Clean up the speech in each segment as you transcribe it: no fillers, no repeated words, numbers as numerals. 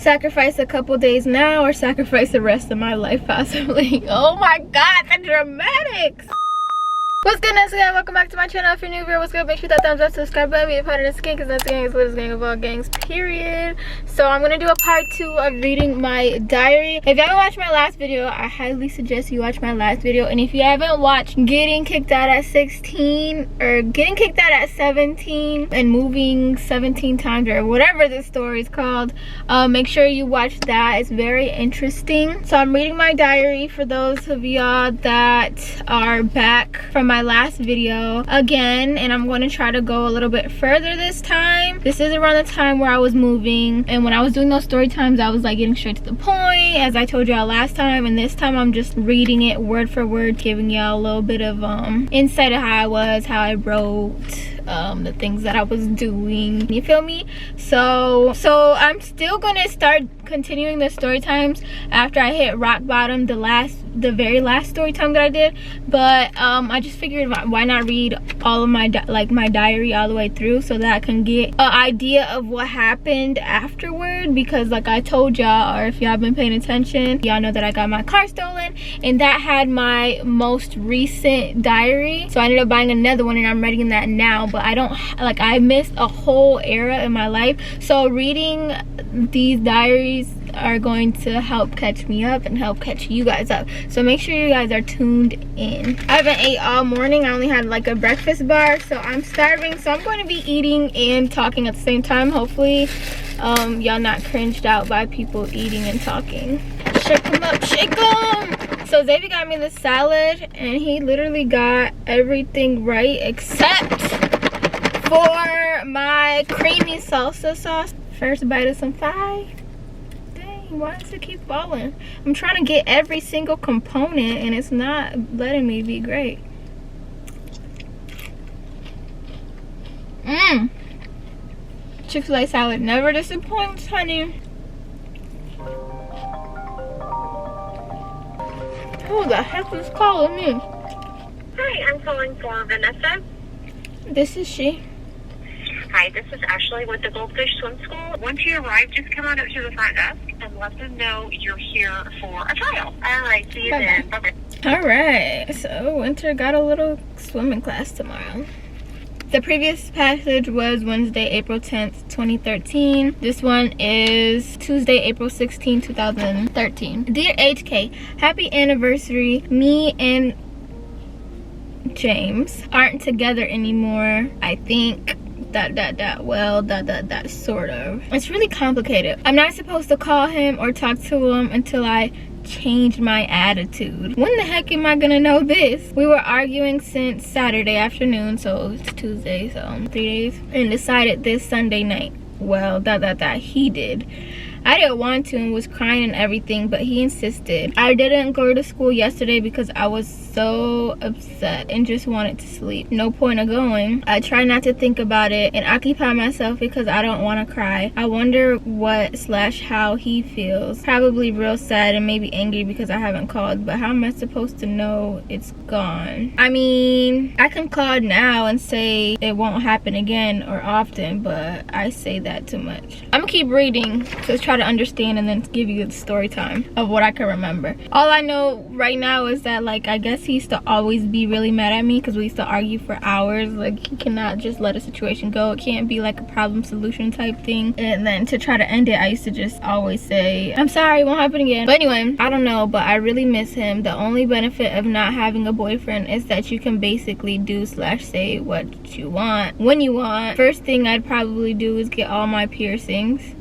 sacrifice a couple days now or sacrifice the rest of my life possibly. Oh my god, the dramatics. What's good, Nancy? Welcome back to my channel. If you're new here, what's good? Make sure that thumbs up, subscribe button, be a part of this gang, because that's gang is what is gang of all gangs, period. So I'm gonna do a part 2 of reading my diary. If you haven't watched my last video, I highly suggest you watch my last video. And if you haven't watched getting kicked out at 16 or getting kicked out at 17 and moving 17 times or whatever this story is called, make sure you watch that. It's very interesting. So I'm reading my diary for those of y'all that are back from my last video again, and I'm going to try to go a little bit further this time. This is around the time where I was moving, and when I was doing those story times, I was like getting straight to the point, as I told y'all last time. And this time I'm just reading it word for word, giving y'all a little bit of insight of how I was, how I wrote, the things that I was doing, you feel me? So I'm still gonna start continuing the story times after I hit rock bottom, the very last story time that I did. But I just figured, why not read all of my my diary all the way through, so that I can get an idea of what happened afterward. Because like I told y'all, or if y'all been paying attention, y'all know that I got my car stolen, and that had my most recent diary. So I ended up buying another one, and I'm reading that now. But I don't, like, I missed a whole era in my life, so reading these diaries are going to help catch me up and help catch you guys up. So make sure you guys are tuned in. I haven't ate all morning. I only had like a breakfast bar, so I'm starving. So I'm going to be eating and talking at the same time. Hopefully y'all not cringed out by people eating and talking. Shake them up, shake them. So Xavier got me the salad, and he literally got everything right except for my creamy salsa sauce. First bite of some pie. Dang, why does it keep falling? I'm trying to get every single component, and it's not letting me be great. Chick-fil-A salad never disappoints, honey. Who the heck is calling me? Hi, I'm calling for Vanessa. This is she. Hi, this is Ashley with the Goldfish Swim School. Once you arrive, just come on up to the front desk and let them know you're here for a trial. All right, see you then. Bye-bye. All right, so Winter got a little swimming class tomorrow. The previous passage was Wednesday, April 10th, 2013. This one is Tuesday, April 16, 2013. Dear HK, happy anniversary. Me and James aren't together anymore, I think. Sort of. It's really complicated. I'm not supposed to call him or talk to him until I change my attitude. When the heck am I gonna know this? We were arguing since Saturday afternoon, so it's Tuesday, so 3 days, and decided this Sunday night. Well, he did. I didn't want to and was crying and everything, but he insisted. I didn't go to school yesterday because I was so upset and just wanted to sleep. No point of going. I try not to think about it and occupy myself because I don't want to cry. I wonder what/how he feels. Probably real sad and maybe angry because I haven't called, but how am I supposed to know it's gone? I mean, I can call now and say it won't happen again or often, but I say that too much. I'm gonna keep reading to try to understand and then give you the story time of what I can remember. All I know right now is that, like, I guess he used to always be really mad at me because we used to argue for hours. Like, he cannot just let a situation go. It can't be like a problem solution type thing. And then to try to end it, I used to just always say, I'm sorry, it won't happen again. But anyway, I don't know, but I really miss him. The only benefit of not having a boyfriend is that you can basically do/say what you want when you want. First thing I'd probably do is get all my piercings.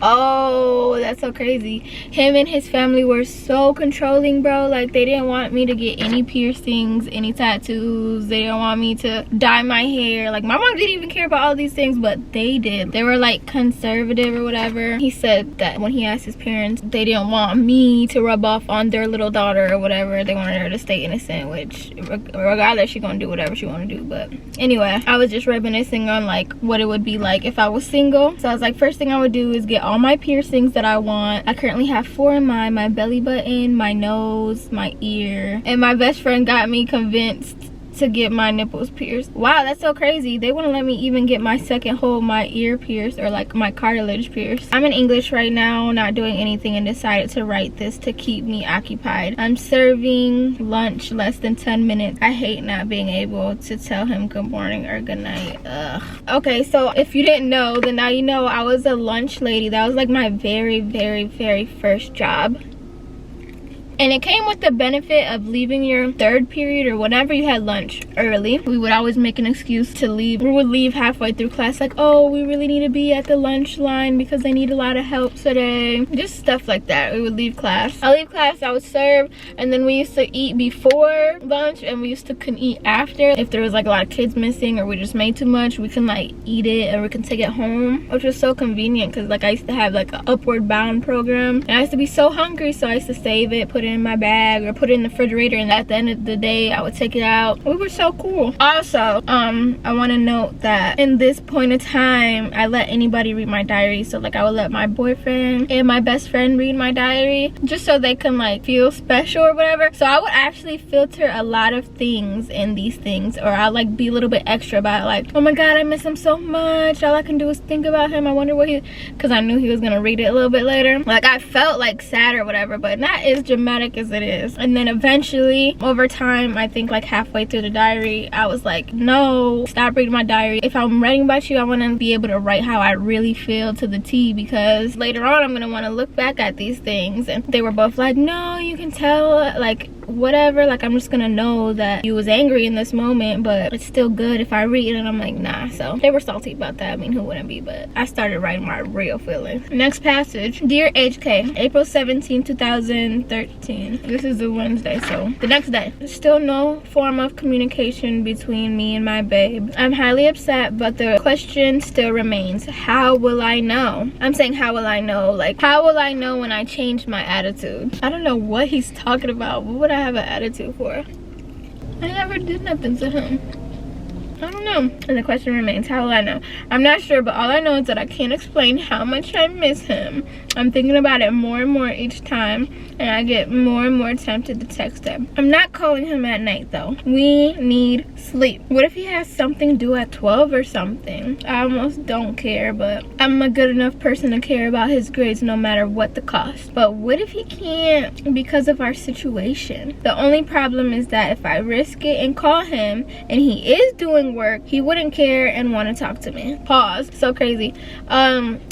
Oh, that's so crazy. Him and his family were so controlling, bro. Like, they didn't want me to get any piercings, any tattoos. They didn't want me to dye my hair. Like, my mom didn't even care about all these things, but they did. They were like conservative or whatever. He said that when he asked his parents, they didn't want me to rub off on their little daughter or whatever. They wanted her to stay innocent, which regardless, she's gonna do whatever she wanna do. But anyway, I was just reminiscing on like what it would be like if I was single. So I was like, first thing I would do is get all my piercings that I want. I currently have 4 in my belly button, my nose, my ear, and my best friend got me convinced to get my nipples pierced. Wow, that's so crazy. They wouldn't let me even get my second hole, my ear pierced, or like my cartilage pierced. I'm in English right now, not doing anything, and decided to write this to keep me occupied. I'm serving lunch less than 10 minutes. I hate not being able to tell him good morning or good night. Ugh. Okay, so if you didn't know, then now you know. I was a lunch lady. That was like my very, very, very first job. And it came with the benefit of leaving your third period or whenever you had lunch early. We would always make an excuse to leave. We would leave halfway through class like, oh, we really need to be at the lunch line because they need a lot of help today. Just stuff like that. We would leave class. I leave class, I would serve, and then we used to eat before lunch and we used to eat after. If there was like a lot of kids missing or we just made too much, we can like eat it or we can take it home, which was so convenient because like I used to have like an upward bound program and I used to be so hungry, so I used to save it, put it in my bag or put it in the refrigerator, and at the end of the day I would take it out. We were so cool. Also, I want to note that in this point of time I let anybody read my diary. So like I would let my boyfriend and my best friend read my diary just so they can like feel special or whatever. So I would actually filter a lot of things in these things, or I'll like be a little bit extra about it, like, oh my god, I miss him so much, all I can do is think about him, I wonder what he, because I knew he was gonna read it a little bit later. Like I felt like sad or whatever, but not as dramatic as it is. And then eventually over time, I think like halfway through the diary, I was like, no, stop reading my diary. If I'm writing about you, I want to be able to write how I really feel to the T, because later on I'm going to want to look back at these things. And they were both like, no, you can tell, like whatever, like I'm just gonna know that you was angry in this moment, but it's still good if I read it. And I'm like, nah. So they were salty about that. I mean, who wouldn't be? But I started writing my real feelings. Next passage. Dear HK, April 17, 2013. This is a Wednesday, so the next day. Still no form of communication between me and my babe. I'm highly upset, but the question still remains, how will I know? I'm saying, how will I know? Like, how will I know when I changed my attitude? I don't know what he's talking about. What would I have an attitude for? I never did nothing to him. I don't know. And the question remains, how will I know? I'm not sure, but all I know is that I can't explain how much I miss him. I'm thinking about it more and more each time, and I get more and more tempted to text him. I'm not calling him at night though. We need sleep. What if he has something due at 12 or something? I almost don't care, but I'm a good enough person to care about his grades no matter what the cost. But what if he can't because of our situation? The only problem is that if I risk it and call him and he is doing work, he wouldn't care and want to talk to me. Pause. So crazy.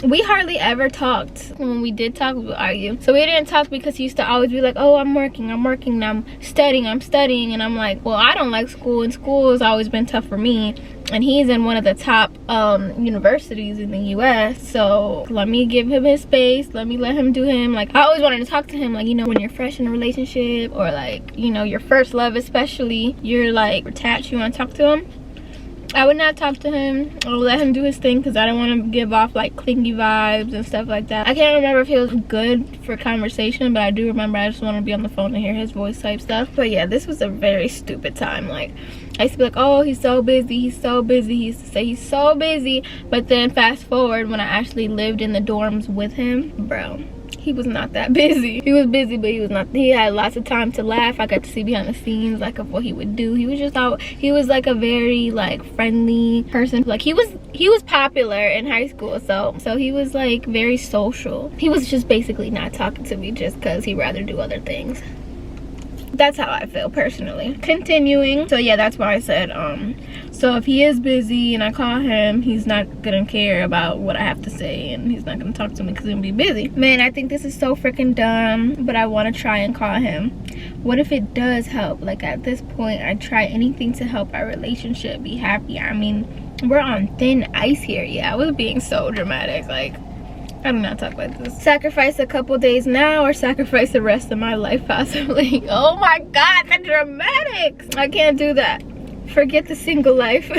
We hardly ever talked. When we did talk, we would argue. So we didn't talk because he used to always be like, oh, I'm working, and I'm studying, and I'm like, well, I don't like school, and school has always been tough for me, and he's in one of the top universities in the US, so let me give him his space, let him do him. Like, I always wanted to talk to him, like, you know, when you're fresh in a relationship, or like, you know, your first love especially, you're like attached, you want to talk to him. I would not talk to him. I would let him do his thing because I don't want to give off like clingy vibes and stuff like that. I can't remember if he was good for conversation, but I do remember I just want to be on the phone and hear his voice type stuff. But yeah, this was a very stupid time. Like, I used to be like, oh, he's so busy, he's so busy. He used to say he's so busy, but then fast forward when I actually lived in the dorms with him, bro, he was not that busy. He was busy, but he was not. He had lots of time to laugh. I got to see behind the scenes, like, of what he would do. He was just out. He was like a very like friendly person. Like, he was popular in high school, so he was like very social. He was just basically not talking to me just because he'd rather do other things. That's how I feel personally. Continuing. So yeah, that's why I said so if he is busy and I call him, he's not gonna care about what I have to say, and he's not gonna talk to me because he's gonna be busy. Man, I think this is so freaking dumb, but I want to try and call him. What if it does help? Like, at this point, I try anything to help our relationship be happy. I mean, we're on thin ice here. Yeah, I was being so dramatic. Like, I do not talk like this. Sacrifice a couple days now or sacrifice the rest of my life possibly. Oh my god, the dramatics. I can't do that. Forget the single life.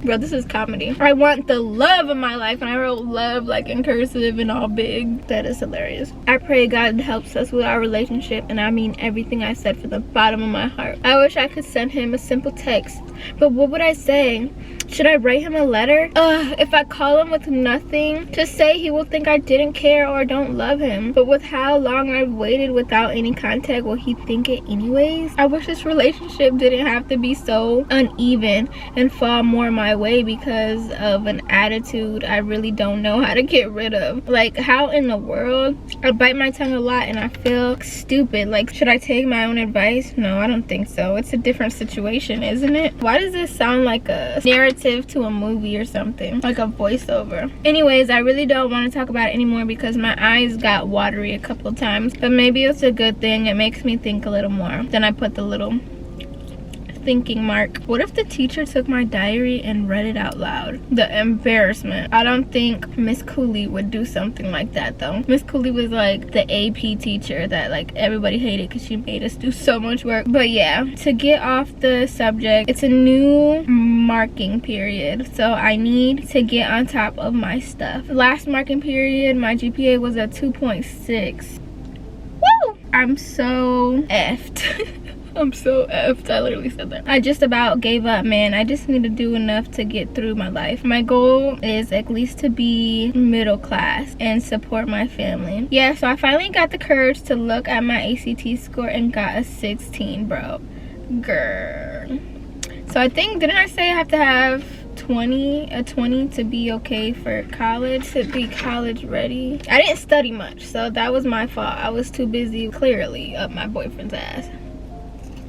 Bro, this is comedy. I want the love of my life, and I wrote love like in cursive and all big. That is hilarious. I pray God helps us with our relationship, and I mean everything I said from the bottom of my heart. I wish I could send him a simple text, but what would I say? Should I write him a letter? If I call him with nothing to say, he will think I didn't care or don't love him. But with how long I've waited without any contact, will he think it anyways? I wish this relationship didn't have to be so uneven and fall more my way because of an attitude I really don't know how to get rid of. Like, how in the world? I bite my tongue a lot and I feel stupid. Like, should I take my own advice? No, I don't think so. It's a different situation, isn't it? Why does this sound like a narrative to a movie or something, like a voiceover? Anyways, I really don't want to talk about it anymore because my eyes got watery a couple of times, but maybe it's a good thing. It makes me think a little more. Then I put the little thinking mark. What if the teacher took my diary and read it out loud? The embarrassment. I don't think Miss Cooley would do something like that though. Miss Cooley was like the AP teacher that like everybody hated because she made us do so much work. But yeah, to get off the subject, it's a new marking period, so I need to get on top of my stuff. Last marking period, my GPA was a 2.6. Woo! I'm so effed. I'm so effed. I literally said that. I just about gave up, man. I just need to do enough to get through my life. My goal is at least to be middle class and support my family. Yeah, so I finally got the courage to look at my ACT score and got a 16, bro. Girl. So I think, didn't I say I have to have a 20 to be okay for college, to be college ready? I didn't study much, so that was my fault. I was too busy clearly up my boyfriend's ass.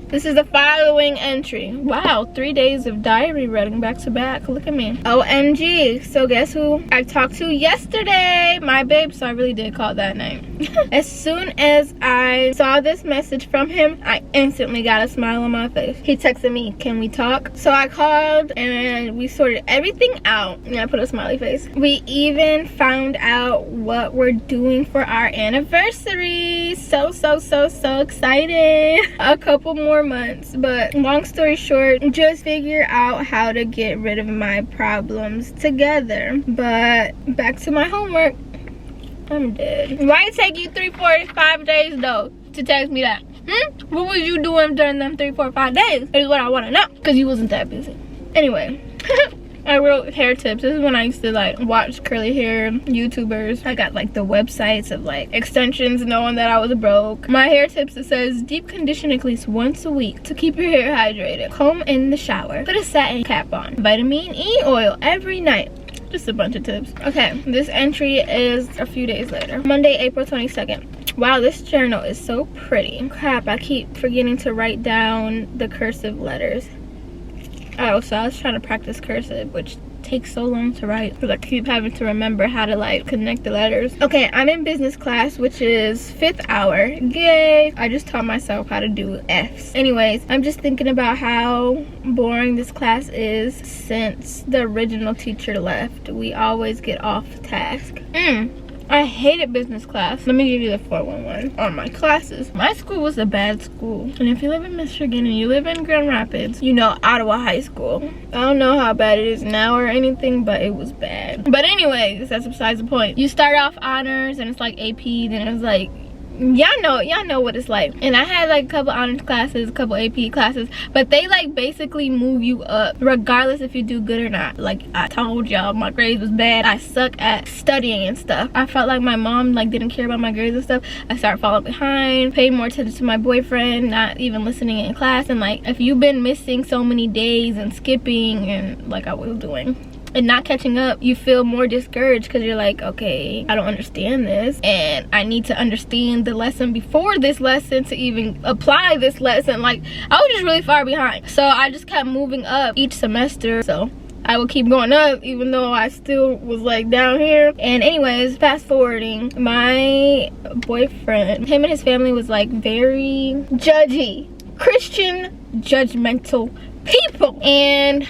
This is the following entry. Wow, 3 days of diary reading back to back. Look at me. OMG. So guess who I talked to yesterday? My babe. So I really did call that name. As soon as I saw this message from him, I instantly got a smile on my face. He texted me, can we talk? So I called and we sorted everything out. And I put a smiley face. We even found out what we're doing for our anniversary. So excited. A couple more months, but long story short, just figure out how to get rid of my problems together. But back to my homework. I'm dead. Why it take you 3, 4, 5 days though to text me that? What was you doing during them 3, 4, 5 days is what I want to know, because you wasn't that busy. Anyway. I wrote hair tips. This is when I used to like watch curly hair YouTubers. I got like the websites of like extensions knowing that I was broke. My hair tips, it says deep condition at least once a week to keep your hair hydrated. Comb in the shower. Put a satin cap on. Vitamin E oil every night. Just a bunch of tips. Okay, this entry is a few days later. Monday, April 22nd. Wow, this journal is so pretty. Crap, I keep forgetting to write down the cursive letters. Oh, so I was trying to practice cursive, which takes so long to write because I keep having to remember how to like connect the letters. Okay, I'm in business class, which is 5th hour. Yay! I just taught myself how to do F's. Anyways, I'm just thinking about how boring this class is since the original teacher left. We always get off task. I hated business class. Let me give you the 411 on my classes. My school was a bad school. And if you live in Michigan and you live in Grand Rapids, you know Ottawa High School. I don't know how bad it is now or anything, but it was bad. But anyways, that's besides the point. You start off honors and it's like AP, then it's like, y'all know what it's like. And I had like a couple honors classes, a couple AP classes, but they like basically move you up regardless if you do good or not. Like I told y'all, my grades was bad. I suck at studying and stuff. I felt like my mom like didn't care about my grades and stuff. I started falling behind, paying more attention to my boyfriend, not even listening in class. And like if you've been missing so many days and skipping and like I was doing and not catching up, you feel more discouraged because you're like, okay, I don't understand this and I need to understand the lesson before this lesson to even apply this lesson. Like I was just really far behind, so I just kept moving up each semester, so I would keep going up even though I still was like down here. And anyways, fast forwarding, my boyfriend, him and his family was like very judgy, Christian judgmental people, and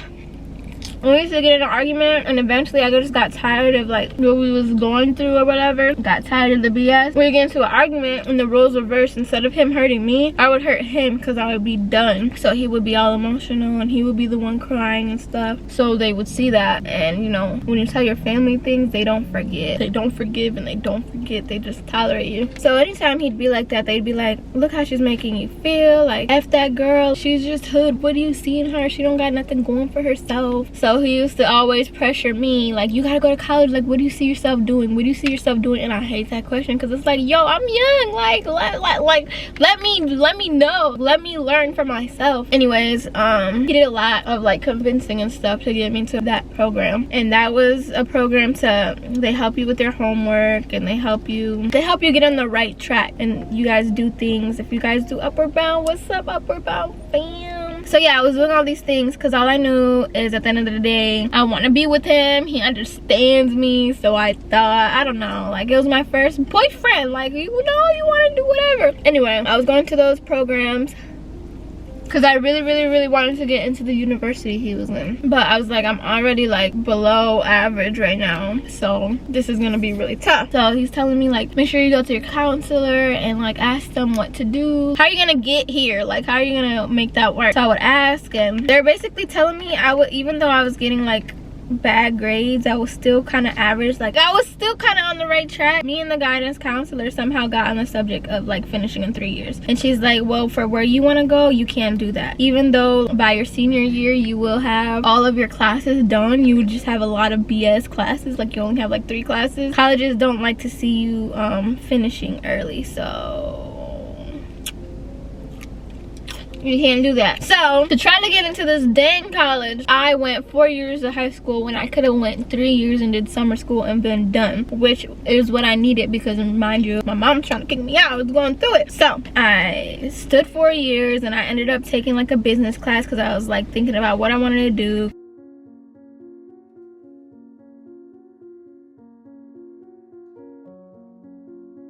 we used to get in an argument, and eventually I just got tired of like what we was going through or whatever. Got tired of the BS. We get into an argument and the roles reversed. Instead of him hurting me, I would hurt him because I would be done. So he would be all emotional and he would be the one crying and stuff. So they would see that, and you know, when you tell your family things, they don't forget. They don't forgive and they don't forget. They just tolerate you. So anytime he'd be like that, they'd be like, look how she's making you feel. Like, F that girl. She's just hood. What do you see in her? She don't got nothing going for herself. So he used to always pressure me, like, you gotta go to college. Like, what do you see yourself doing? What do you see yourself doing? And I hate that question because it's like, yo, I'm young. Like, let me know. Let me learn for myself. Anyways, he did a lot of like convincing and stuff to get me to that program. And that was a program they help you with your homework, and they help you get on the right track, and you guys do things. If you guys do Upward Bound, what's up, Upward Bound fam? So yeah, I was doing all these things because all I knew is at the end of the day, I want to be with him. He understands me. So I thought, I don't know, like, it was my first boyfriend. Like, you know, you want to do whatever. Anyway, I was going to those programs because I really wanted to get into the university he was in. But I was like, I'm already like below average right now, so this is gonna be really tough. So he's telling me like, make sure you go to your counselor and like ask them what to do. How are you gonna get here? Like, how are you gonna make that work? So I would ask, and they're basically telling me even though I was getting like bad grades, I was still kind of average. Like, I was still kind of on the right track. Me and the guidance counselor somehow got on the subject of like finishing in 3 years, and she's like, well, for where you want to go, you can't do that. Even though by your senior year you will have all of your classes done, you would just have a lot of BS classes. Like, you only have like 3 classes. Colleges don't like to see you finishing early, so you can't do that. So to try to get into this dang college, I went 4 years of high school when I could have went 3 years and did summer school and been done, which is what I needed because, mind you, my mom's trying to kick me out. I was going through it. So I stood 4 years and I ended up taking like a business class because I was like thinking about what I wanted to do.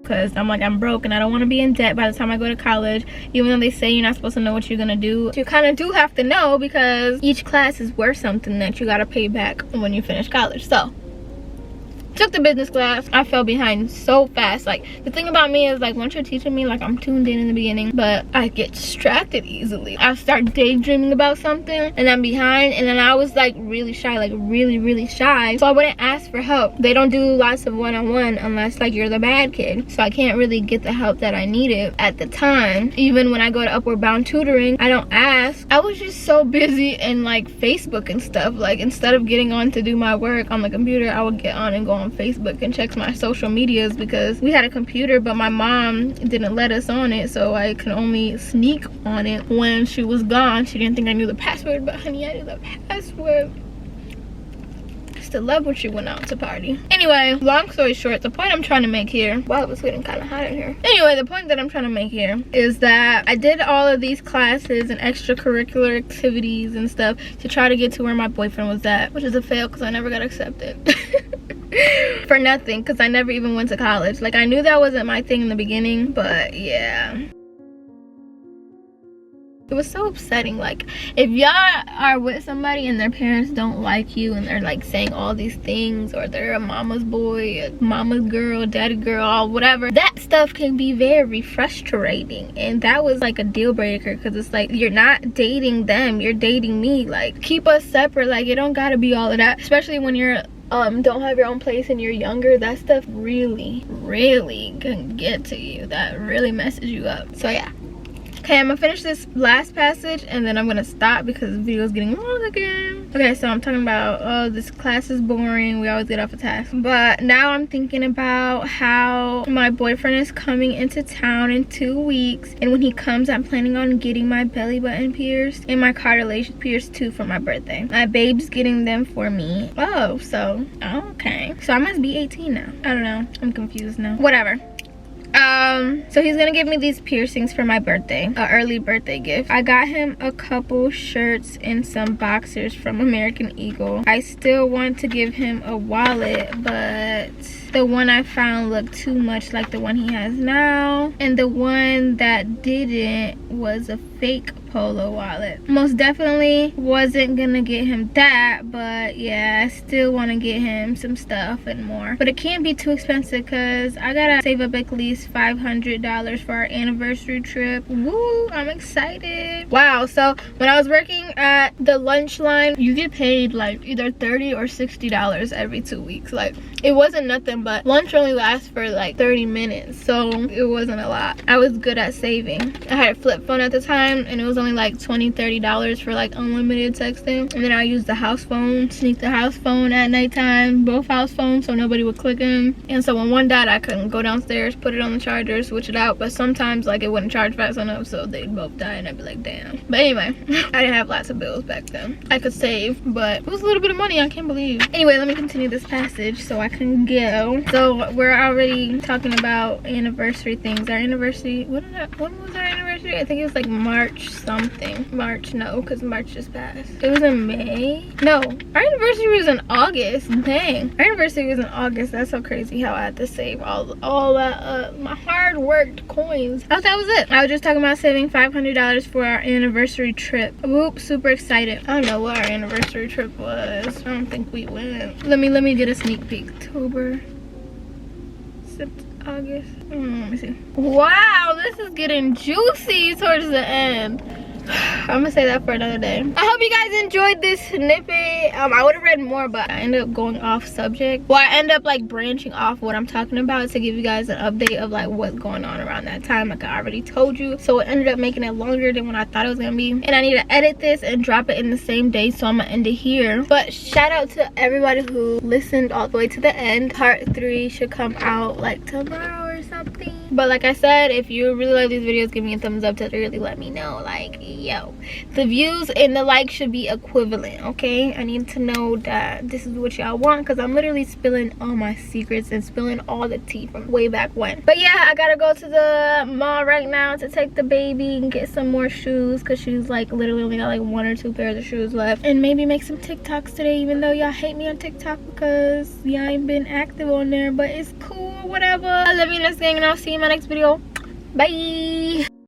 Because I'm like, I'm broke and I don't want to be in debt by the time I go to college. Even though they say you're not supposed to know what you're gonna do, you kind of do have to know, because each class is worth something that you gotta pay back when you finish college. So took the business class. I fell behind so fast. Like, the thing about me is, like, once you're teaching me, like, I'm tuned in the beginning, but I get distracted easily. I start daydreaming about something and I'm behind, and then I was like really shy, like really shy, so I wouldn't ask for help. They don't do lots of one-on-one unless like you're the bad kid, so I can't really get the help that I needed at the time. Even when I go to Upward Bound tutoring, I don't ask. I was just so busy in like Facebook and stuff. Like, instead of getting on to do my work on the computer, I would get on and go on Facebook and check my social medias, because we had a computer but my mom didn't let us on it, so I could only sneak on it when she was gone. She didn't think I knew the password, but honey, I knew the password. To love when she went out to party. Anyway, long story short, the point I'm trying to make here, wow, it was getting kind of hot in here. Anyway, the point that I'm trying to make here is that I did all of these classes and extracurricular activities and stuff to try to get to where my boyfriend was at, which is a fail because I never got accepted. For nothing, because I never even went to college. Like, I knew that wasn't my thing in the beginning, but yeah, it was so upsetting. Like, if y'all are with somebody and their parents don't like you and they're like saying all these things, or they're a mama's boy, a mama's girl, daddy girl, whatever, that stuff can be very frustrating. And that was like a deal breaker, because it's like, you're not dating them, you're dating me. Like, keep us separate. Like, it don't gotta be all of that, especially when you're don't have your own place and you're younger. That stuff really can get to you. That really messes you up. So yeah. Okay, I'm gonna finish this last passage and then I'm gonna stop because the video is getting long again. Okay, so I'm talking about, oh, this class is boring, we always get off a task. But now I'm thinking about how my boyfriend is coming into town in 2 weeks, and when he comes, I'm planning on getting my belly button pierced and my cartilage pierced too for my birthday. My babe's getting them for me. Oh, so okay, so I must be 18 now. I don't know, I'm confused now. Whatever. So he's gonna give me these piercings for my birthday, an early birthday gift. I got him a couple shirts and some boxers from American Eagle. I still want to give him a wallet, but the one I found looked too much like the one he has now, and the one that didn't was a fake Polo wallet. Most definitely wasn't gonna get him that, but yeah, I still want to get him some stuff and more, but it can't be too expensive because I gotta save up at least $500 for our anniversary trip. Woo, I'm excited. Wow, so when I was working at the lunch line, you get paid like either $30 or $60 every 2 weeks. Like, it wasn't nothing, but lunch only lasts for like 30 minutes, so it wasn't a lot. I was good at saving. I had a flip phone at the time, and it was only like $20-$30 for like unlimited texting, and then I used the house phone, sneak the house phone at nighttime, both house phones, so nobody would click in. And so when one died, I couldn't go downstairs, put it on the charger, switch it out, but sometimes like it wouldn't charge fast enough, so they'd both die, and I'd be like, damn. But anyway, I didn't have lots of bills back then. I could save, but it was a little bit of money, I can't believe. Anyway, let me continue this passage so I can go. So we're already talking about anniversary things. Our anniversary, when was our anniversary? I think it was like March something. March, no, because March just passed. It was in May. No, our anniversary was in August. Dang, our anniversary was in August. That's so crazy how I had to save all that my hard worked coins. Oh, that was it. I was just talking about saving $500 for our anniversary trip. Whoop, super excited. I don't know what our anniversary trip was. I don't think we went. Let me get a sneak peek. October, August. Let me see. Wow, this is getting juicy towards the end. I'm gonna say that for another day. I hope you guys enjoyed this snippet. I would have read more, but I ended up going off subject. Well, I end up like branching off what I'm talking about to give you guys an update of like what's going on around that time, like I already told you. So it ended up making it longer than what I thought it was gonna be, and I need to edit this and drop it in the same day, so I'm gonna end it here. But shout out to everybody who listened all the way to the end. Part 3 should come out like tomorrow or something. But like I said, if you really love these videos, give me a thumbs up to really let me know, like, yo, the views and the likes should be equivalent, okay? I need to know that this is what y'all want, because I'm literally spilling all my secrets and spilling all the tea from way back when. But yeah, I gotta go to the mall right now to take the baby and get some more shoes, because she's like literally only got like 1 or 2 pairs of shoes left, and maybe make some TikToks today, even though y'all hate me on TikTok because y'all ain't been active on there, but it's cool, whatever. I love you, next gang, and I'll see you in my next video. Bye.